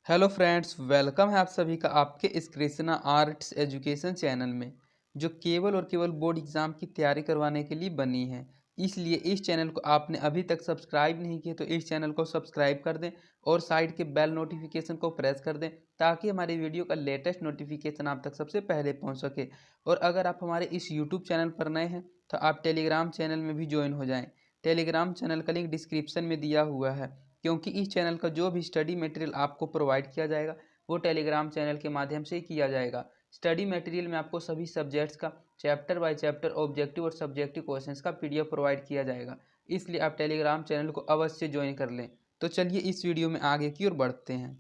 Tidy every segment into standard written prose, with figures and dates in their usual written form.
Hello friends, welcome है आप सभी का आपके इस कृष्णा आर्ट्स एजुकेशन चैनल में, जो केवल और केवल बोर्ड एग्ज़ाम की तैयारी करवाने के लिए बनी है। इसलिए इस चैनल को आपने अभी तक सब्सक्राइब नहीं किया तो इस चैनल को सब्सक्राइब कर दें और साइड के बेल नोटिफिकेशन को प्रेस कर दें, ताकि हमारी वीडियो का लेटेस्ट नोटिफिकेशन आप तक सबसे पहले पहुँच सके। और अगर आप हमारे इस यूट्यूब चैनल पर नए हैं तो आप टेलीग्राम चैनल में भी ज्वाइन हो जाएँ। टेलीग्राम चैनल का लिंक डिस्क्रिप्शन में दिया हुआ है, क्योंकि इस चैनल का जो भी स्टडी मटेरियल आपको प्रोवाइड किया जाएगा वो टेलीग्राम चैनल के माध्यम से ही किया जाएगा। स्टडी मटेरियल में आपको सभी सब्जेक्ट्स का चैप्टर बाय चैप्टर ऑब्जेक्टिव और सब्जेक्टिव क्वेश्चंस का पीडीएफ प्रोवाइड किया जाएगा, इसलिए आप टेलीग्राम चैनल को अवश्य ज्वाइन कर लें। तो चलिए इस वीडियो में आगे की ओर बढ़ते हैं।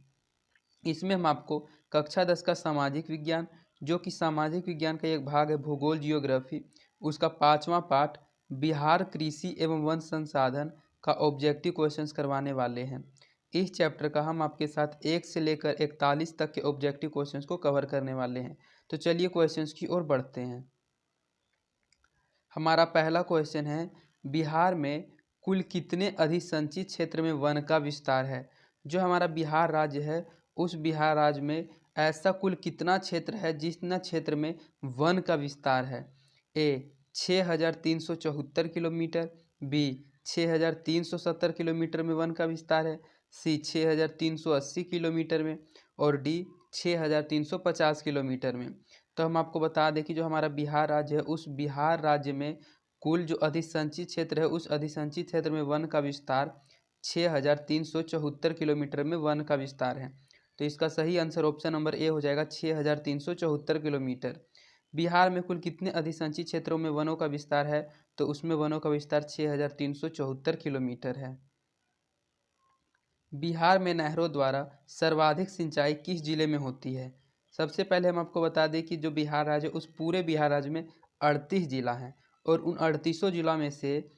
इसमें हम आपको कक्षा 10 का सामाजिक विज्ञान, जो कि सामाजिक विज्ञान का एक भाग है भूगोल जियोग्राफी, उसका 5वां पार्ट बिहार कृषि एवं वन संसाधन का ऑब्जेक्टिव क्वेश्चंस करवाने वाले हैं। इस चैप्टर का हम आपके साथ 1 से लेकर 41 तक के ऑब्जेक्टिव क्वेश्चंस को कवर करने वाले हैं। तो चलिए क्वेश्चंस की ओर बढ़ते हैं। हमारा पहला क्वेश्चन है, बिहार में कुल कितने अधिसंचित क्षेत्र में वन का विस्तार है। जो हमारा बिहार राज्य है, उस बिहार राज्य में ऐसा कुल कितना क्षेत्र है जितना क्षेत्र में वन का विस्तार है। ए 6374 किलोमीटर, बी 6370 किलोमीटर में वन का विस्तार है, सी 6380 किलोमीटर में, और डी 6350 किलोमीटर में। तो हम आपको बता दें कि जो हमारा बिहार राज्य है, उस बिहार राज्य में कुल जो अधिसंचित क्षेत्र है, उस अधिसंचित क्षेत्र में वन का विस्तार 6374 किलोमीटर में वन का विस्तार है। तो इसका सही आंसर ऑप्शन नंबर ए हो जाएगा, 6374 किलोमीटर। बिहार में कुल कितने अधिसंचित क्षेत्रों में वनों का विस्तार है, तो उसमें वनों का विस्तार 6374 किलोमीटर है। बिहार में नहरों द्वारा सर्वाधिक सिंचाई किस जिले में होती है। सबसे पहले हम आपको बता दें कि जो बिहार राज्य है, उस पूरे बिहार राज्य में 38 जिला हैं, और उन 38 जिला में से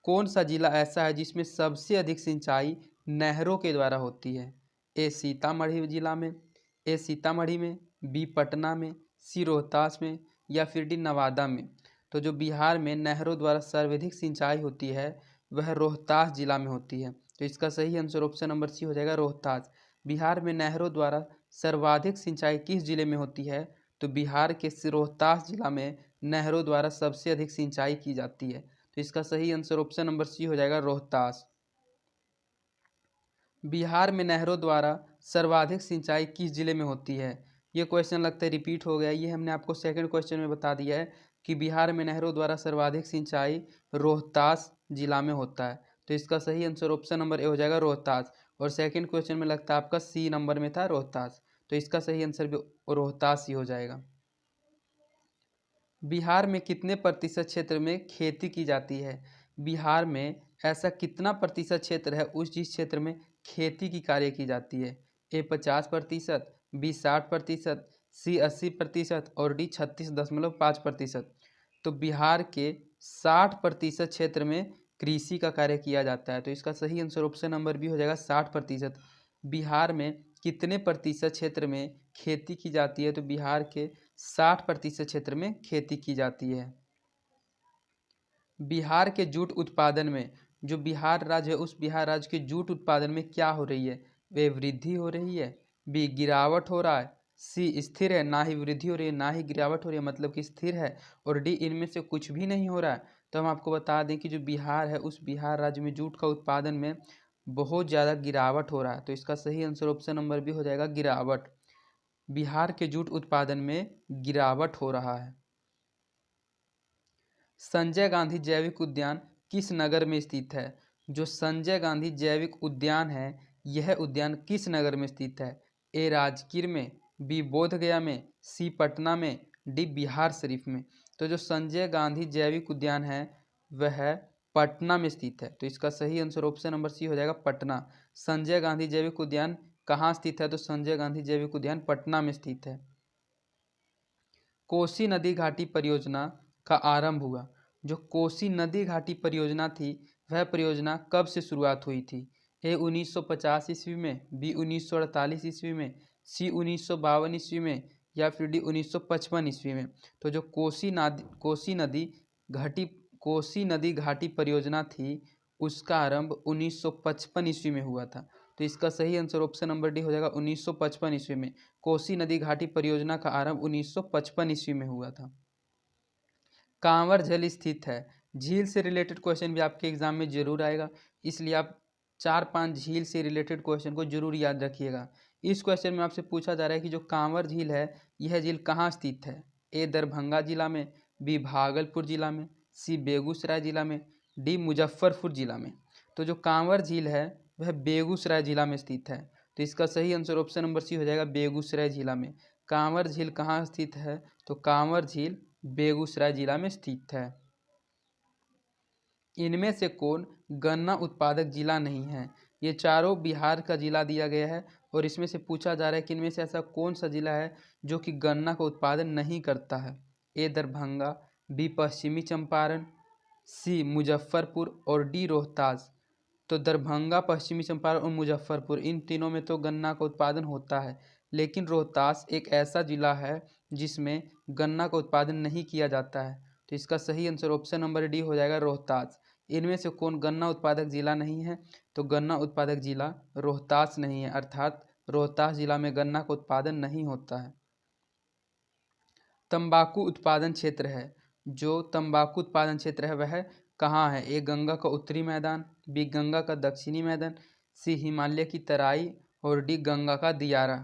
कौन सा जिला ऐसा है जिसमें सबसे अधिक सिंचाई नहरों के द्वारा होती है। ए सीतामढ़ी जिला में, ए सीतामढ़ी में, बी पटना में, सी रोहतास में, या फिर डी नवादा में। तो जो बिहार में नहरों द्वारा सर्वाधिक सिंचाई होती है वह रोहतास जिला में होती है। तो इसका सही आंसर ऑप्शन नंबर सी हो जाएगा, रोहतास। बिहार में नहरों द्वारा सर्वाधिक सिंचाई किस जिले में होती है, तो बिहार के रोहतास जिला में नहरों द्वारा सबसे अधिक सिंचाई की जाती है। तो इसका सही आंसर ऑप्शन नंबर सी हो जाएगा, रोहतास। बिहार में नहरों द्वारा सर्वाधिक सिंचाई किस जिले में होती है। ये क्वेश्चन लगता है रिपीट हो गया। ये हमने आपको सेकंड क्वेश्चन में बता दिया है कि बिहार में नहरों द्वारा सर्वाधिक सिंचाई रोहतास जिला में होता है। तो इसका सही आंसर ऑप्शन नंबर ए हो जाएगा, रोहतास। और सेकंड क्वेश्चन में लगता है आपका सी नंबर में था, रोहतास। तो इसका सही आंसर भी रोहतास ही हो जाएगा। बिहार में कितने प्रतिशत क्षेत्र में खेती की जाती है। बिहार में ऐसा कितना प्रतिशत क्षेत्र है उस जिस क्षेत्र में खेती की कार्य की जाती है। ए 50%, बी 60%, सी 80% और डी 36.5%। तो बिहार के 60% क्षेत्र में कृषि का कार्य किया जाता है। तो इसका सही आंसर ऑप्शन नंबर बी हो जाएगा, 60%। बिहार में कितने प्रतिशत क्षेत्र में खेती की जाती है, तो बिहार के 60% क्षेत्र में खेती की जाती है। बिहार के जूट उत्पादन में, जो बिहार राज्य है उस बिहार राज्य के जूट उत्पादन में क्या हो रही है। वे वृद्धि हो रही है, बी गिरावट हो रहा है, सी स्थिर है, ना ही वृद्धि हो रही है ना ही गिरावट हो रही है, मतलब कि स्थिर है, और डी इनमें से कुछ भी नहीं हो रहा है। तो हम आपको बता दें कि जो बिहार है उस बिहार राज्य में जूट का उत्पादन में बहुत ज़्यादा गिरावट हो रहा है। तो इसका सही आंसर ऑप्शन नंबर बी हो जाएगा, गिरावट। बिहार के जूट उत्पादन में गिरावट हो रहा है। संजय गांधी जैविक उद्यान किस नगर में स्थित है। जो संजय गांधी जैविक उद्यान है, यह उद्यान किस नगर में स्थित है। ए राजगीर में, बी बोधगया में, सी पटना में, डी बिहार शरीफ में। तो जो संजय गांधी जैविक उद्यान है वह पटना में स्थित है। तो इसका सही आंसर ऑप्शन नंबर सी हो जाएगा, पटना। संजय गांधी जैविक उद्यान कहाँ स्थित है, तो संजय गांधी जैविक उद्यान पटना में स्थित है। कोसी नदी घाटी परियोजना का आरंभ हुआ। जो कोसी नदी घाटी परियोजना थी वह परियोजना कब से शुरुआत हुई थी। ए 1950 ईस्वी में, बी 1948 ईस्वी में, सी 1952 ईस्वी में, या फिर डी 1955 ईस्वी में। तो जो कोसी नदी घाटी परियोजना थी उसका आरंभ 1955 ईस्वी में हुआ था। तो इसका सही आंसर ऑप्शन नंबर डी हो जाएगा 1955 ईस्वी में। कोसी नदी घाटी परियोजना का आरंभ 1955 ईस्वी में हुआ था। कांवर झील स्थित है। झील से रिलेटेड क्वेश्चन भी आपके एग्जाम में जरूर आएगा, इसलिए आप 4-5 झील से रिलेटेड क्वेश्चन को जरूर याद रखिएगा। इस क्वेश्चन में आपसे पूछा जा रहा है कि जो कांवर झील है यह झील कहाँ स्थित है। ए दरभंगा जिला में, बी भागलपुर जिला में, सी बेगूसराय जिला में, डी मुजफ्फरपुर जिला में। तो जो कांवर झील है वह बेगूसराय जिला में स्थित है। तो इसका सही आंसर ऑप्शन नंबर सी हो जाएगा, बेगूसराय जिला में। कांवर झील कहाँ स्थित है, तो कांवर झील बेगूसराय जिला में स्थित है। इनमें से कौन गन्ना उत्पादक जिला नहीं है। ये चारों बिहार का जिला दिया गया है और इसमें से पूछा जा रहा है कि इनमें से ऐसा कौन सा जिला है जो कि गन्ना का उत्पादन नहीं करता है। ए दरभंगा, बी पश्चिमी चंपारण, सी मुजफ्फरपुर और डी रोहतास। तो दरभंगा, पश्चिमी चंपारण और मुजफ्फरपुर, इन तीनों में तो गन्ना का उत्पादन होता है, लेकिन रोहतास एक ऐसा जिला है जिसमें गन्ना का उत्पादन नहीं किया जाता है। तो इसका सही आंसर ऑप्शन नंबर डी हो जाएगा, रोहतास। इनमें से कौन गन्ना उत्पादक जिला नहीं है, तो गन्ना उत्पादक जिला रोहतास नहीं है, अर्थात रोहतास जिला में गन्ना का उत्पादन नहीं होता है। तंबाकू उत्पादन क्षेत्र है। जो तंबाकू उत्पादन क्षेत्र है वह कहाँ है। ए गंगा का उत्तरी मैदान, बी गंगा का दक्षिणी मैदान, सी हिमालय की तराई और डी गंगा का दियारा।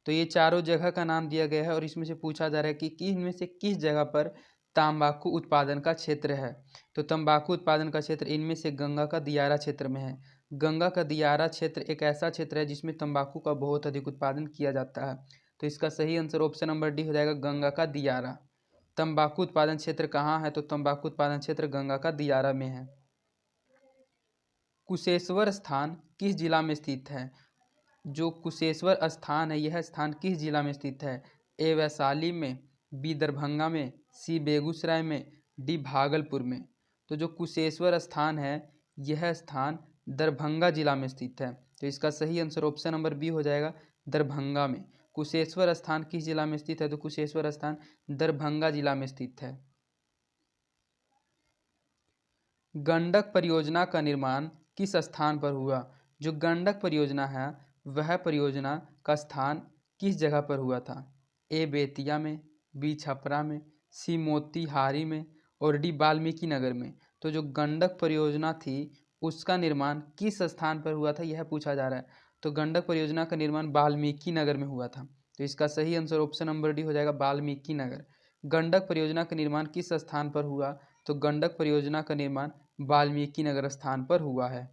तो ये चारों जगह का नाम दिया गया है और इसमें से पूछा जा रहा है कि इनमें से किस जगह पर तंबाकू उत्पादन का क्षेत्र है। तो तंबाकू उत्पादन का क्षेत्र इनमें से गंगा का दियारा क्षेत्र में है। गंगा का दियारा क्षेत्र एक ऐसा क्षेत्र है जिसमें तंबाकू का बहुत अधिक उत्पादन किया जाता है। तो इसका सही आंसर ऑप्शन नंबर डी हो जाएगा, गंगा का दियारा। तंबाकू उत्पादन क्षेत्र कहाँ है, तो तंबाकू उत्पादन क्षेत्र गंगा का दियारा में है। कुशेश्वर स्थान किस जिला में स्थित है। जो कुशेश्वर स्थान है यह स्थान किस जिला में स्थित है। ए वैशाली में, बी दरभंगा में, सी बेगूसराय में, डी भागलपुर में। तो जो कुशेश्वर स्थान है यह स्थान दरभंगा जिला में स्थित है। तो इसका सही आंसर ऑप्शन नंबर बी हो जाएगा, दरभंगा में। कुशेश्वर स्थान किस जिला में स्थित है, तो कुशेश्वर स्थान दरभंगा जिला में स्थित है। गंडक परियोजना का निर्माण किस स्थान पर हुआ। जो गंडक परियोजना है वह परियोजना का स्थान किस जगह पर हुआ था। ए बेतिया में, बी छपरा में, सी मोतीहारी में और डी वाल्मीकि नगर में। तो जो गंडक परियोजना थी उसका निर्माण किस स्थान पर हुआ था यह पूछा जा रहा है। तो गंडक परियोजना का निर्माण वाल्मीकि नगर में हुआ था। तो इसका सही आंसर ऑप्शन नंबर डी हो जाएगा, वाल्मीकि नगर। गंडक परियोजना का निर्माण किस स्थान पर हुआ, तो गंडक परियोजना का निर्माण वाल्मीकि नगर स्थान पर हुआ है।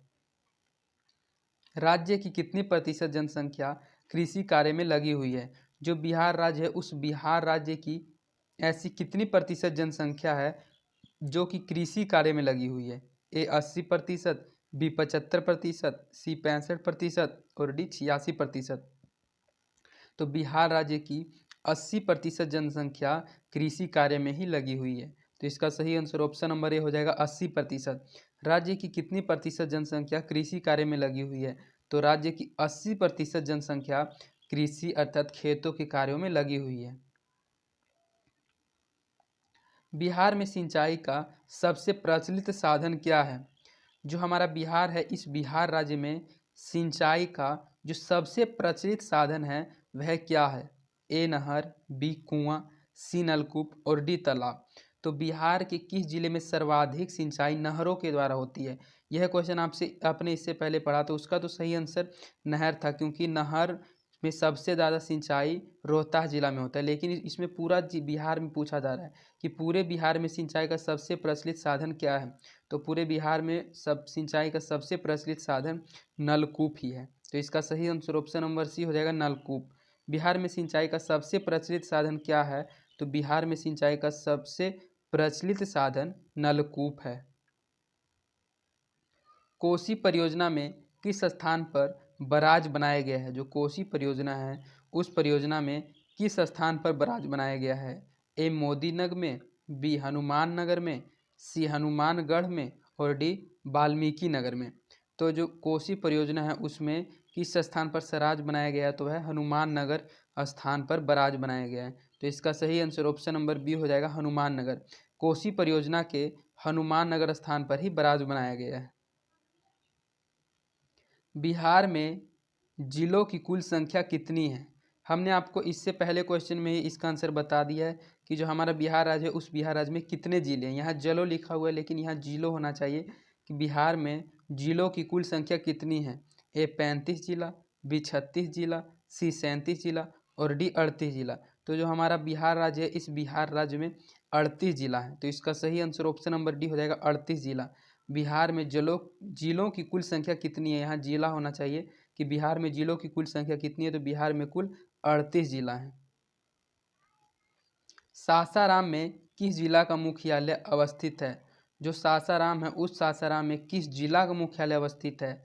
राज्य की कितनी प्रतिशत जनसंख्या कृषि कार्य में लगी हुई है। जो बिहार राज्य है उस बिहार राज्य की ऐसी कितनी प्रतिशत जनसंख्या है जो कि कृषि कार्य में लगी हुई है। ए 80%, बी 75%, सी 65% और डी 86%। तो बिहार राज्य की 80% जनसंख्या कृषि कार्य में ही लगी हुई है। तो इसका सही आंसर ऑप्शन नंबर ए हो जाएगा, 80%। राज्य की कितनी प्रतिशत जनसंख्या कृषि कार्य में लगी हुई है, तो राज्य की 80% जनसंख्या कृषि अर्थात खेतों के कार्यों में लगी हुई है। बिहार में सिंचाई का सबसे प्रचलित साधन क्या है। जो हमारा बिहार है इस बिहार राज्य में सिंचाई का जो सबसे प्रचलित साधन है वह क्या है। ए नहर, बी कुआं, सी नलकूप और डी तालाब। तो बिहार के किस जिले में सर्वाधिक सिंचाई नहरों के द्वारा होती है। यह क्वेश्चन आपने इससे पहले पढ़ा तो उसका तो सही आंसर नहर था, क्योंकि नहर में सबसे ज़्यादा सिंचाई रोहतास जिला में होता है। लेकिन इसमें पूरा बिहार में पूछा जा रहा है कि पूरे बिहार में सिंचाई का सबसे प्रचलित साधन क्या है। तो पूरे बिहार में सब सिंचाई का सबसे प्रचलित साधन नलकूप ही है। तो इसका सही आंसर ऑप्शन नंबर सी हो जाएगा, नलकूप। बिहार में सिंचाई का सबसे प्रचलित साधन क्या है, तो बिहार में सिंचाई का सबसे प्रचलित साधन नलकूप है। कोसी परियोजना में किस स्थान पर बराज बनाया गया है। जो कोसी परियोजना है उस परियोजना में किस स्थान पर बराज बनाया गया है। ए मोदीनगर में, बी हनुमान नगर में, सी हनुमानगढ़ में और डी वाल्मीकि नगर में। तो जो कोसी परियोजना है उसमें किस स्थान पर सराज बनाया गया है, तो वह हनुमान नगर स्थान पर बराज बनाया गया है। तो इसका सही आंसर ऑप्शन नंबर बी हो जाएगा, हनुमान नगर। कोसी परियोजना के हनुमान नगर स्थान पर ही बराज बनाया गया है। बिहार में जिलों की कुल संख्या कितनी है। हमने आपको इससे पहले क्वेश्चन में ही इसका आंसर बता दिया है कि जो हमारा बिहार राज्य है उस बिहार राज्य में कितने जिले हैं। यहाँ जिलों लिखा हुआ है लेकिन यहाँ जिलों होना चाहिए कि बिहार में जिलों की कुल संख्या कितनी है। ए 35 जिला, बी 36 जिला, सी 37 जिला और डी 38 जिला। तो जो हमारा बिहार राज्य है इस बिहार राज्य में 38 जिला है। तो इसका सही आंसर ऑप्शन नंबर डी हो जाएगा 38 जिला। बिहार में जिलों की कुल संख्या कितनी है, यहाँ जिला होना चाहिए कि बिहार में जिलों की कुल संख्या कितनी है। तो बिहार में कुल 38 जिला है। सासाराम में किस जिला का मुख्यालय अवस्थित है। जो सासाराम है उस सासाराम में किस जिला का मुख्यालय अवस्थित है।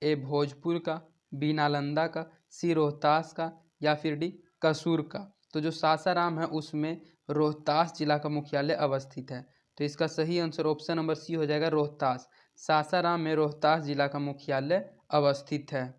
ए भोजपुर का, बी नालंदा का, सी रोहतास का या फिर डी कसूर का। तो जो सासाराम है उसमें रोहतास जिला का मुख्यालय अवस्थित है। तो इसका सही आंसर ऑप्शन नंबर सी हो जाएगा रोहतास। सासाराम में रोहतास जिला का मुख्यालय अवस्थित है।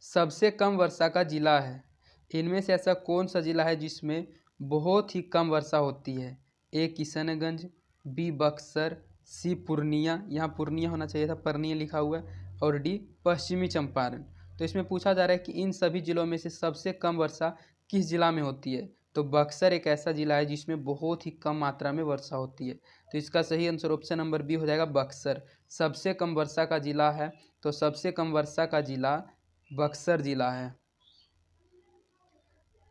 सबसे कम वर्षा का जिला है। इनमें से ऐसा कौन सा जिला है जिसमें बहुत ही कम वर्षा होती है। ए किशनगंज, बी बक्सर, सी पूर्णिया, यहाँ पूर्णिया होना चाहिए था, पूर्णिया लिखा हुआ है, और डी पश्चिमी चंपारण। तो इसमें पूछा जा रहा है कि इन सभी जिलों में से सबसे कम वर्षा किस जिला में होती है। तो बक्सर एक ऐसा जिला है जिसमें बहुत ही कम मात्रा में वर्षा होती है। तो इसका सही आंसर ऑप्शन नंबर बी हो जाएगा बक्सर। सबसे कम वर्षा का जिला है तो सबसे कम वर्षा का जिला बक्सर जिला है।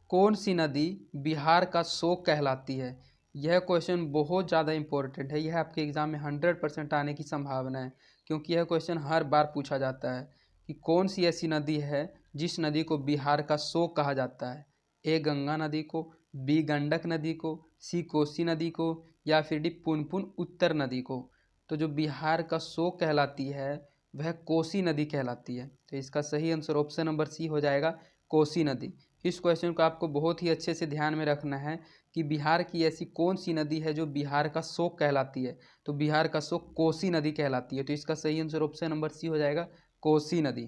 कौन सी नदी बिहार का शोक कहलाती है। यह क्वेश्चन बहुत ज़्यादा इंपॉर्टेंट है। यह आपके एग्जाम में 100% आने की संभावना है क्योंकि यह क्वेश्चन हर बार पूछा जाता है कि कौन सी ऐसी नदी है जिस नदी को बिहार का शोक कहा जाता है। ए गंगा नदी को, बी गंडक नदी को, सी कोसी नदी को या फिर डी पुनपुन उत्तर नदी को। तो जो बिहार का शोक कहलाती है वह कोसी नदी कहलाती है। तो इसका सही आंसर ऑप्शन नंबर सी हो जाएगा कोसी नदी। इस क्वेश्चन को आपको बहुत ही अच्छे से ध्यान में रखना है कि बिहार की ऐसी कौन सी नदी है जो बिहार का शोक कहलाती है। तो बिहार का शोक कोसी नदी कहलाती है। तो इसका सही आंसर ऑप्शन नंबर सी हो जाएगा कोसी नदी।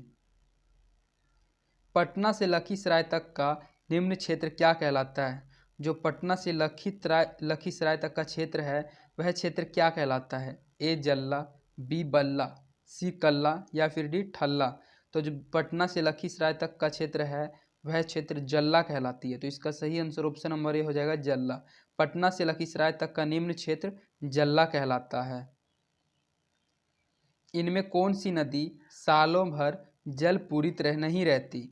पटना से लखीसराय तक का निम्न क्षेत्र क्या कहलाता है। जो पटना से लखीसराय तक का क्षेत्र है वह क्षेत्र क्या कहलाता है। ए जल्ला, बी बल्ला, सी कल्ला या फिर डी ठल्ला। तो जो पटना से लखीसराय तक का क्षेत्र है वह क्षेत्र जल्ला कहलाती है। तो इसका सही आंसर ऑप्शन नंबर ए हो जाएगा जल्ला। पटना से लखीसराय तक का निम्न क्षेत्र जल्ला कहलाता है। इनमें कौन सी नदी सालों भर जल पूरित नहीं रहती।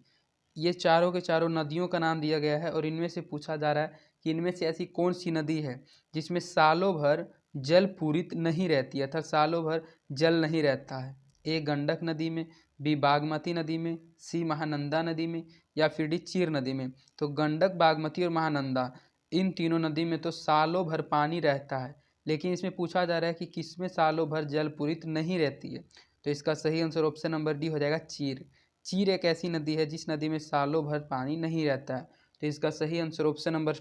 ये चारों के चारों नदियों का नाम दिया गया है और इनमें से पूछा जा रहा है कि इनमें से ऐसी कौन सी नदी है जिसमें सालों भर जल पूरित नहीं रहती है, अर्थात सालों भर जल नहीं रहता है। ए गंडक नदी में, बी बागमती नदी में, सी महानंदा नदी में या फिर डी चीर नदी में। तो गंडक, बागमती और महानंदा इन तीनों नदी में तो सालों भर पानी रहता है, लेकिन इसमें पूछा जा रहा है कि किसमें सालों भर जल पूरित नहीं रहती है। तो इसका सही आंसर ऑप्शन नंबर डी हो जाएगा चीर। चीर एक ऐसी नदी है जिस नदी में सालों भर पानी नहीं रहता है। तो इसका सही आंसर ऑप्शन नंबर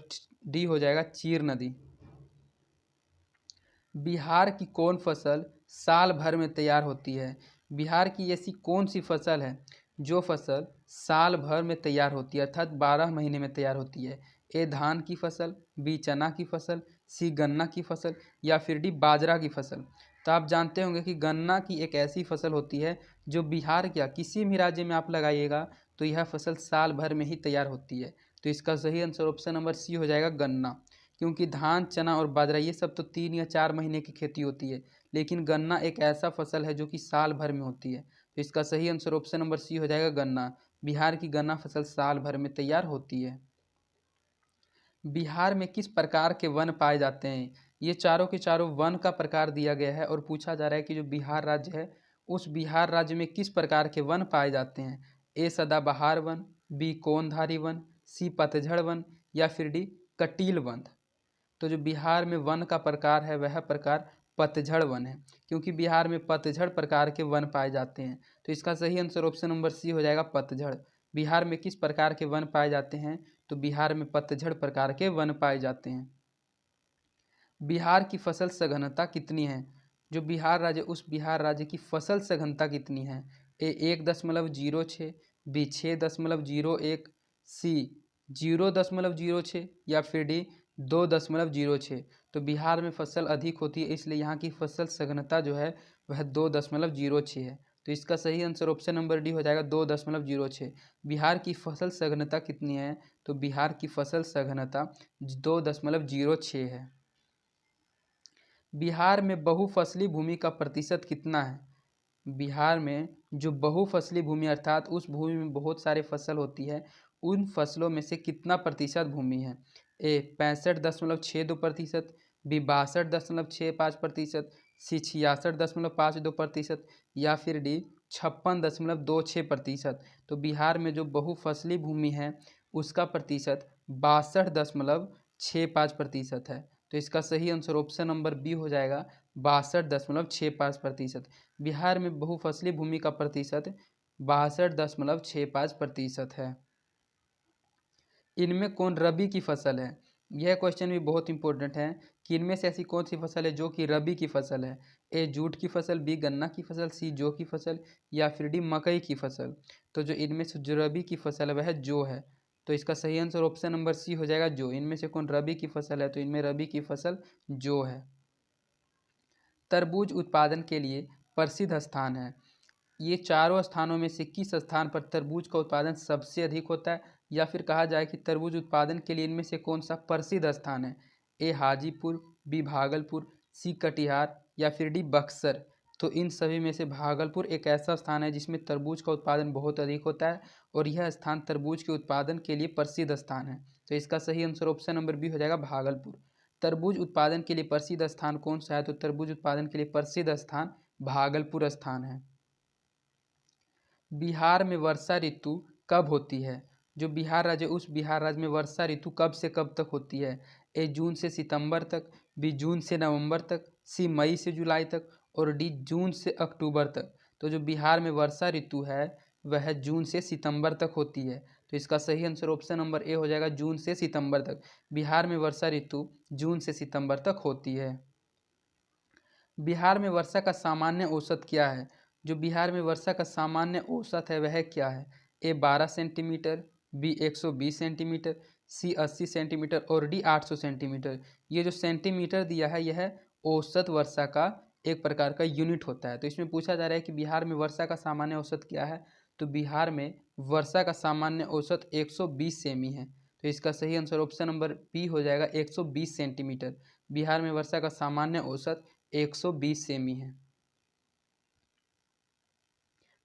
डी हो जाएगा चीर नदी। बिहार की कौन फसल साल भर में तैयार होती है। बिहार की ऐसी कौन सी फसल है जो फसल साल भर में तैयार होती है, अर्थात 12 महीने में तैयार होती है। ए धान की फसल, बी चना की फसल, सी गन्ना की फसल या फिर डी बाजरा की फसल। तो आप जानते होंगे कि गन्ना की एक ऐसी फसल होती है जो बिहार क्या किसी भी राज्य में आप लगाइएगा तो यह फसल साल भर में ही तैयार होती है। तो इसका सही आंसर ऑप्शन नंबर सी हो जाएगा गन्ना। क्योंकि धान, चना और बाजरा ये सब तो 3 या 4 महीने की खेती होती है, लेकिन गन्ना एक ऐसा फसल है जो कि साल भर में होती है। तो इसका सही आंसर ऑप्शन नंबर सी हो जाएगा गन्ना। बिहार की गन्ना फसल साल भर में तैयार होती है। बिहार में किस प्रकार के वन पाए जाते हैं। ये चारों के चारों वन का प्रकार दिया गया है और पूछा जा रहा है कि जो बिहार राज्य है उस बिहार राज्य में किस प्रकार के वन पाए जाते हैं। ए सदाबहार वन, बी कोनधारी वन, सी पतझड़ वन या फिर डी कटील वन। तो जो बिहार में वन का प्रकार है वह प्रकार पतझड़ वन है, क्योंकि बिहार में पतझड़ प्रकार के वन पाए जाते हैं। तो इसका सही आंसर ऑप्शन नंबर सी हो जाएगा पतझड़। बिहार में किस प्रकार के वन पाए जाते हैं, तो बिहार में पतझड़ प्रकार के वन पाए जाते हैं। बिहार की फसल सघनता कितनी है। जो बिहार राज्य उस बिहार राज्य की फसल सघनता कितनी है। ए 1.06, बी 6.01, सी 0.06 या फिर डी 2.06। तो बिहार में फसल अधिक होती है इसलिए यहाँ की फसल सघनता जो है वह 2.06 है। तो इसका सही आंसर ऑप्शन नंबर डी हो जाएगा 2.06। बिहार की फसल सघनता कितनी है? तो बिहार की फसल सघनता 2.06 है। बिहार में बहुफसली भूमि का प्रतिशत कितना है? बिहार में जो बहुफसली भूमि अर्थात उस भूमि में बहुत सारे फसल होती है, उन फसलों में से कितना प्रतिशत भूमि है? ए 65.62%, बी 62.65%, सी 66.52%, या फिर डी 56.26%। तो बिहार में जो बहुफसली भूमि है उसका प्रतिशत 62.65% है। तो इसका सही आंसर ऑप्शन नंबर बी हो जाएगा 62.65%। बिहार में बहुफसली भूमि का प्रतिशत 62.65% है। इनमें कौन रबी की फसल है? यह क्वेश्चन भी बहुत इंपॉर्टेंट है कि इनमें से ऐसी कौन सी फसल है जो कि रबी की फसल है? ए जूट की फसल, बी गन्ना की फसल, सी जौ की फसल, या फिर डी मकई की फसल। तो जो इनमें से जो रबी की फसल है वह जौ है। तो इसका सही आंसर ऑप्शन नंबर सी हो जाएगा जौ। इनमें से कौन रबी की फसल है? तो इनमें रबी की फसल जौ है। तरबूज उत्पादन के लिए प्रसिद्ध स्थान है। ये चारों स्थानों में से किस स्थान पर तरबूज का उत्पादन सबसे अधिक होता है? या फिर कहा जाए कि तरबूज उत्पादन के लिए इनमें से कौन सा प्रसिद्ध स्थान है? ए हाजीपुर, बी भागलपुर, सी कटिहार, या फिर डी बक्सर। तो इन सभी में से भागलपुर एक ऐसा स्थान है जिसमें तरबूज का उत्पादन बहुत अधिक होता है और यह स्थान तरबूज के उत्पादन के लिए प्रसिद्ध स्थान है। तो इसका सही आंसर ऑप्शन नंबर बी हो जाएगा भागलपुर। तरबूज उत्पादन के लिए प्रसिद्ध स्थान कौन सा है? तो तरबूज उत्पादन के लिए प्रसिद्ध स्थान भागलपुर स्थान है। बिहार में वर्षा ऋतु कब होती है? जो बिहार राज्य उस बिहार राज्य में वर्षा ऋतु कब से कब तक होती है? ए जून से सितंबर तक, बी जून से नवंबर तक, सी मई से जुलाई तक, और डी जून से अक्टूबर तक। तो जो बिहार में वर्षा ऋतु है वह जून से सितंबर तक होती है। तो इसका सही आंसर ऑप्शन नंबर ए हो जाएगा जून से सितंबर तक। बिहार में वर्षा ऋतु जून से सितंबर तक होती है। बिहार में वर्षा का सामान्य औसत क्या है? जो बिहार में वर्षा का सामान्य औसत है वह क्या है? ए 12 सेंटीमीटर, बी 120 सेंटीमीटर, सी 80 सेंटीमीटर, और डी 800 सेंटीमीटर। ये जो सेंटीमीटर दिया है यह औसत वर्षा का एक प्रकार का यूनिट होता है। तो इसमें पूछा जा रहा है कि बिहार में वर्षा का सामान्य औसत क्या है? तो बिहार में वर्षा का सामान्य औसत 120 सेमी है। तो इसका सही आंसर ऑप्शन नंबर बी हो जाएगा 120 सेंटीमीटर। बिहार में वर्षा का सामान्य औसत 120 सेमी है।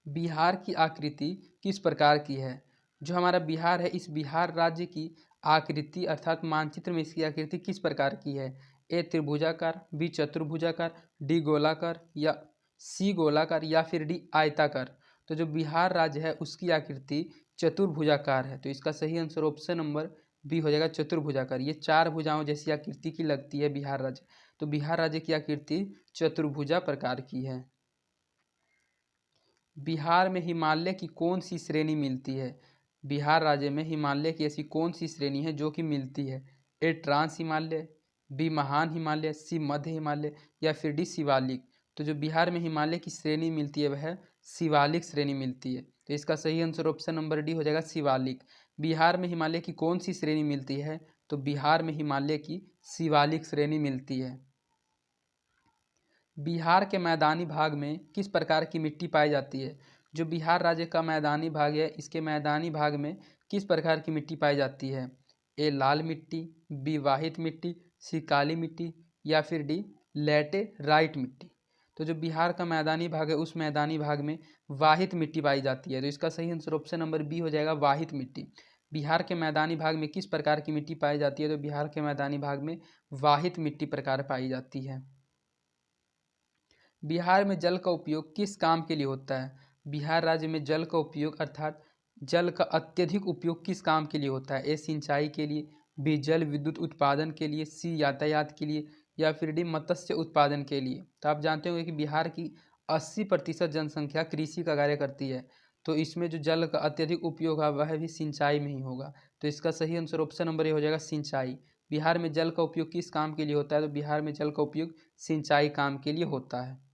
बिहार की आकृति किस प्रकार की है? जो हमारा बिहार है इस बिहार राज्य की आकृति अर्थात मानचित्र में इसकी आकृति किस प्रकार की है? ए त्रिभुजाकार, बी चतुर्भुजाकार, डी गोलाकार, या सी गोलाकार, या फिर डी आयताकार। तो जो बिहार राज्य है उसकी आकृति चतुर्भुजाकार है। तो इसका सही आंसर ऑप्शन नंबर बी हो जाएगा चतुर्भुजाकार। ये चार भुजाओं जैसी आकृति की लगती है बिहार राज्य। तो बिहार राज्य की आकृति चतुर्भुजा प्रकार की है। बिहार में हिमालय की कौन सी श्रेणी मिलती है? बिहार राज्य में हिमालय की ऐसी कौन सी श्रेणी है जो कि मिलती है? ए ट्रांस हिमालय, बी महान हिमालय, सी मध्य हिमालय, या फिर डी शिवालिक। तो जो बिहार में हिमालय की श्रेणी मिलती है वह शिवालिक श्रेणी मिलती है। तो इसका सही आंसर ऑप्शन नंबर डी हो जाएगा शिवालिक। बिहार में हिमालय की कौन सी श्रेणी मिलती है? तो बिहार में हिमालय की शिवालिक श्रेणी मिलती है। बिहार के मैदानी भाग में किस प्रकार की मिट्टी पाई जाती है? जो बिहार राज्य का मैदानी भाग है इसके मैदानी भाग में किस प्रकार की मिट्टी पाई जाती है? ए लाल मिट्टी, बी वाहित मिट्टी, सी काली मिट्टी, या फिर डी लैटेराइट मिट्टी। तो जो बिहार का मैदानी भाग है उस मैदानी भाग में वाहित मिट्टी पाई जाती है। तो इसका सही आंसर ऑप्शन नंबर बी हो जाएगा वाहित मिट्टी। बिहार के मैदानी भाग में किस प्रकार की मिट्टी पाई जाती है? तो बिहार के मैदानी भाग में वाहित मिट्टी प्रकार पाई जाती है। बिहार में जल का उपयोग किस काम के लिए होता है? बिहार राज्य में जल का उपयोग अर्थात जल का अत्यधिक उपयोग किस काम के लिए होता है? ए सिंचाई के लिए, बी जल विद्युत उत्पादन के लिए, सी यातायात के लिए, या फिर डी मत्स्य उत्पादन के लिए। तो आप जानते होंगे कि बिहार की 80% जनसंख्या कृषि का कार्य करती है। तो इसमें जो जल का अत्यधिक उपयोग है वह भी सिंचाई में ही होगा। तो इसका सही आंसर ऑप्शन नंबर ए हो जाएगा सिंचाई। बिहार में जल का उपयोग किस काम के लिए होता है? तो बिहार में जल का उपयोग सिंचाई काम के लिए होता है।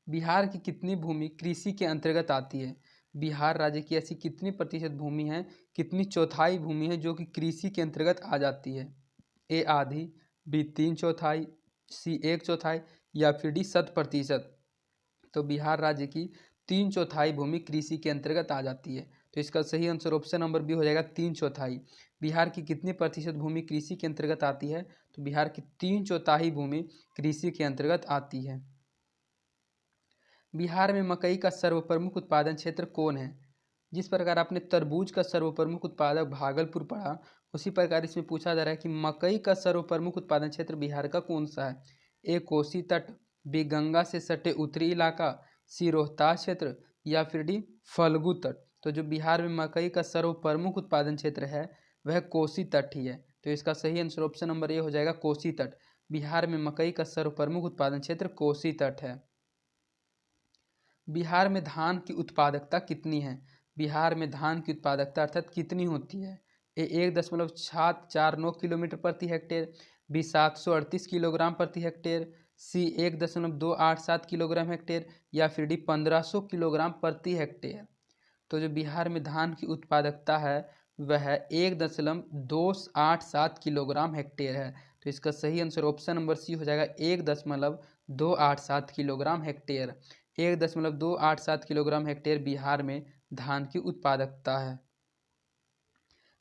बिहार की कितनी भूमि कृषि के अंतर्गत आती है? बिहार राज्य की ऐसी कितनी प्रतिशत भूमि है, कितनी चौथाई भूमि है जो कि कृषि के अंतर्गत आ जाती है? ए आधी, बी 3/4, सी 1/4, या फिर डी 100%। तो बिहार राज्य की 3/4 भूमि कृषि के अंतर्गत आ जाती है। तो इसका सही आंसर ऑप्शन नंबर बी हो जाएगा 3/4। बिहार की कितनी प्रतिशत भूमि कृषि के अंतर्गत आती है? तो बिहार की 3/4 भूमि कृषि के अंतर्गत आती है। बिहार में मकई का सर्वप्रमुख उत्पादन क्षेत्र कौन है? जिस प्रकार आपने तरबूज का सर्वप्रमुख उत्पादक भागलपुर पढ़ा, उसी प्रकार इसमें पूछा जा रहा है कि मकई का सर्वप्रमुख उत्पादन क्षेत्र बिहार का कौन सा है? ए कोसी तट, बी गंगा से सटे उत्तरी इलाका, सी रोहतास क्षेत्र या फिर डी फल्गु तट। तो जो बिहार में मकई का सर्वप्रमुख उत्पादन क्षेत्र है वह कोसी तट ही है। तो इसका सही आंसर ऑप्शन नंबर ए हो जाएगा कोसी तट। बिहार में मकई का सर्वप्रमुख उत्पादन क्षेत्र कोसी तट है। बिहार में धान की उत्पादकता कितनी है? बिहार में धान की उत्पादकता अर्थात कितनी होती है? ए 1.749 किलोमीटर प्रति हेक्टेयर, बी 738 किलोग्राम प्रति हेक्टेयर, सी 1.287 किलोग्राम हेक्टेयर या फिर डी 1500 किलोग्राम प्रति हेक्टेयर। तो जो बिहार में धान की उत्पादकता है वह 1.287 किलोग्राम हेक्टेयर है। तो इसका सही आंसर ऑप्शन नंबर सी हो जाएगा 1.287 kilogram hectare. 1.287 kilogram hectare Bihar में धान की उत्पादकता है।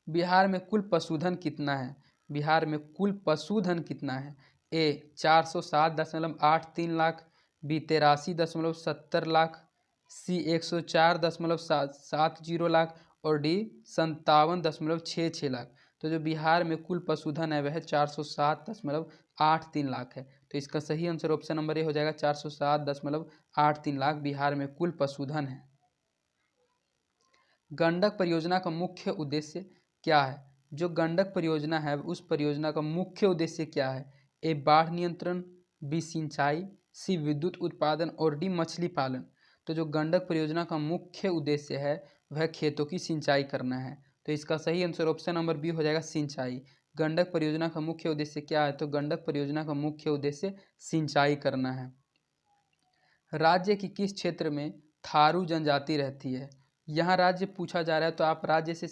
बिहार में कुल पशुधन कितना है? बिहार में कुल पशुधन कितना है? ए 407.83 लाख, बी 83.70 लाख, सी 104.70 लाख और डी 57.66 लाख। तो जो बिहार में कुल पशुधन है वह 407.83 लाख है। तो इसका सही आंसर ऑप्शन नंबर ए हो जाएगा 407.83 लाख बिहार में कुल पशुधन है। गंडक परियोजना का मुख्य उद्देश्य क्या है? जो गंडक परियोजना है उस परियोजना का मुख्य उद्देश्य क्या है? ए बाढ़ नियंत्रण, बी सिंचाई, सी विद्युत उत्पादन और डी मछली पालन। तो जो गंडक परियोजना का मुख्य उद्देश्य है वह खेतों की सिंचाई करना है। तो इसका सही आंसर ऑप्शन नंबर बी हो जाएगा सिंचाई। गंडक परियोजना का मुख्य उद्देश्य क्या है? तो गंडक परियोजना का मुख्य उद्देश्य सिंचाई करना है। राज्य की किस क्षेत्र में थारू जनजाति रहती है? यहाँ राज्य पूछा जा रहा है तो आप राज्य से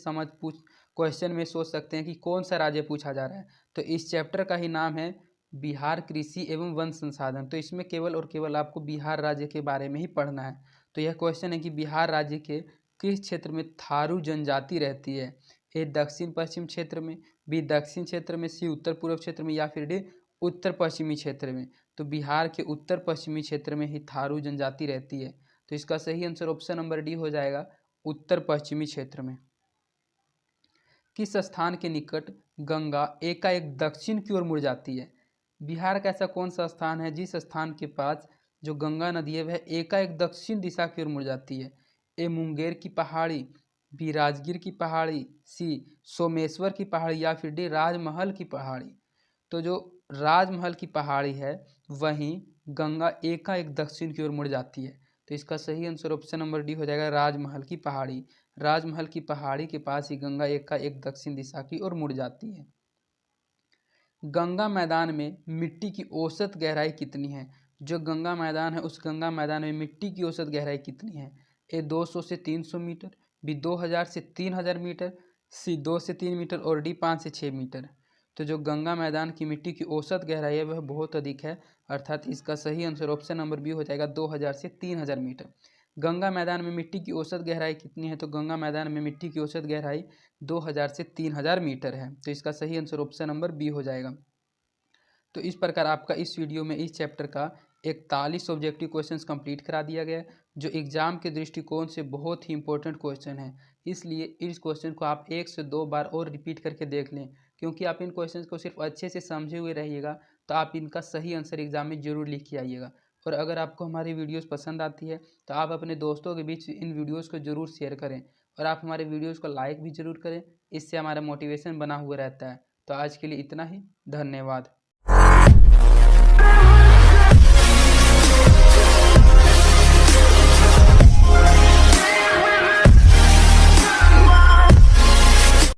क्वेश्चन में सोच सकते हैं कि कौन सा राज्य पूछा जा रहा है। तो इस चैप्टर का ही नाम है बिहार कृषि एवं वन संसाधन। तो इसमें केवल और केवल आपको बिहार राज्य के बारे में ही पढ़ना है। तो यह क्वेश्चन है कि बिहार राज्य के किस क्षेत्र में थारू जनजाति रहती है? ए दक्षिण पश्चिम क्षेत्र में, बी दक्षिण क्षेत्र में, सी उत्तर पूर्व क्षेत्र में या फिर डी उत्तर पश्चिमी क्षेत्र में। तो बिहार के उत्तर पश्चिमी क्षेत्र में ही थारू जनजाति रहती है। तो इसका सही आंसर ऑप्शन नंबर डी हो जाएगा उत्तर पश्चिमी क्षेत्र में। किस स्थान के निकट गंगा एकाएक दक्षिण की ओर मुड़ जाती है? बिहार का ऐसा कौन सा स्थान है जिस स्थान के पास जो गंगा नदी है वह एकाएक दक्षिण दिशा की ओर मुड़ जाती है? ए मुंगेर की पहाड़ी, बी राजगीर की पहाड़ी, सी सोमेश्वर की पहाड़ी या फिर डी राजमहल की पहाड़ी। तो जो राजमहल की पहाड़ी है वहीं गंगा एकाएक दक्षिण की ओर मुड़ जाती है। तो इसका सही आंसर ऑप्शन नंबर डी हो जाएगा राजमहल की पहाड़ी। राजमहल की पहाड़ी के पास ही गंगा एकाएक दक्षिण दिशा की ओर मुड़ जाती है। गंगा मैदान में मिट्टी की औसत गहराई कितनी है? जो गंगा मैदान है उस गंगा मैदान में मिट्टी की औसत गहराई कितनी है? ए 200 से 300 मीटर, बी 2000 से 3000 मीटर, सी 2 से 3 मीटर और डी 5 से 6 मीटर। तो जो गंगा मैदान की मिट्टी की औसत गहराई है वह बहुत अधिक है, अर्थात इसका सही आंसर ऑप्शन नंबर बी हो जाएगा 2000 से 3000 मीटर। गंगा मैदान में मिट्टी की औसत गहराई कितनी है? तो गंगा मैदान में मिट्टी की औसत गहराई 2000 से 3000 मीटर है। तो इसका सही आंसर ऑप्शन नंबर बी हो जाएगा। तो इस प्रकार आपका इस वीडियो में इस चैप्टर का 41 ऑब्जेक्टिव क्वेश्चंस कंप्लीट करा दिया गया, जो एग्जाम के दृष्टिकोण से बहुत ही इंपॉर्टेंट क्वेश्चन है। इसलिए इस क्वेश्चन को आप 1 से 2 बार और रिपीट करके देख लें, क्योंकि आप इन क्वेश्चंस को सिर्फ अच्छे से समझे हुए रहिएगा तो आप इनका सही आंसर एग्जाम में जरूर लिख के आइएगा। और अगर आपको हमारी वीडियोस पसंद आती है तो आप अपने दोस्तों के बीच इन वीडियोस को जरूर शेयर करें और आप हमारे वीडियोस को लाइक भी जरूर करें। इससे हमारा मोटिवेशन बना हुआ रहता है। तो आज के लिए इतना ही, धन्यवाद।